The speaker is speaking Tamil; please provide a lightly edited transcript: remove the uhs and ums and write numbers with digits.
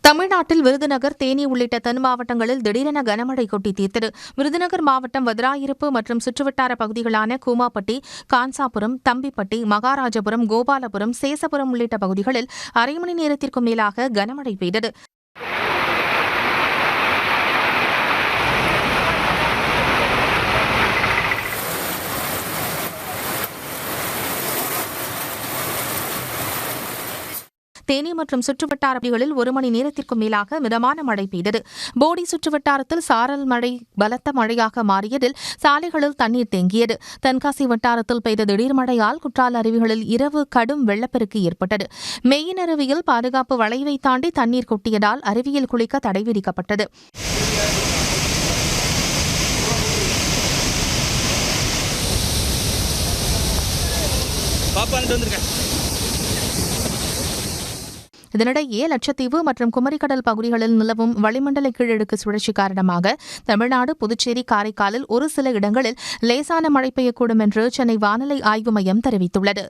தமிழ்நாட்டில் விருதுநகர், தேனி உள்ளிட்ட தென் மாவட்டங்களில் திடீரென கனமழை கொட்டி தீர்த்தது. விருதுநகர் மாவட்டம் வதராயிருப்பு மற்றும் சுற்றுவட்டார பகுதிகளான கூமாப்பட்டி, கான்சாபுரம், தம்பிப்பட்டி, மகாராஜபுரம், கோபாலபுரம், சேசபுரம் உள்ளிட்ட பகுதிகளில் அரை மணி நேரத்திற்கும் மேலாக கனமழை பெய்தது. தேனி மற்றும் சுற்றுவட்டார பகுதிகளில் ஒரு மணி நேரத்திற்கும் மேலாக மிதமான மழை பெய்தது. போடி சுற்றுவட்டாரத்தில் சாரல் மழை பலத்த மழையாக மாறியதில் சாலைகளில் தண்ணீர் தேங்கியது. தென்காசி வட்டாரத்தில் பெய்த திடீர் மழையால் குற்றால அருவிகளில் இரவு கடும் வெள்ளப்பெருக்கு ஏற்பட்டது. மெயின் அருவியில் பாதுகாப்பு வளைவை தாண்டி தண்ணீர் கொட்டியதால் அருவியில் குளிக்க தடை விதிக்கப்பட்டது. இதனிடையே லட்சத்தீவு மற்றும் குமரிக்கடல் பகுதிகளில் நிலவும் வளிமண்டல கீழடுக்கு சுழற்சி காரணமாக தமிழ்நாடு, புதுச்சேரி, காரைக்காலில் ஒரு சில இடங்களில் லேசான மழை பெய்யக்கூடும் என்று சென்னை வானிலை ஆய்வு மையம் தெரிவித்துள்ளது.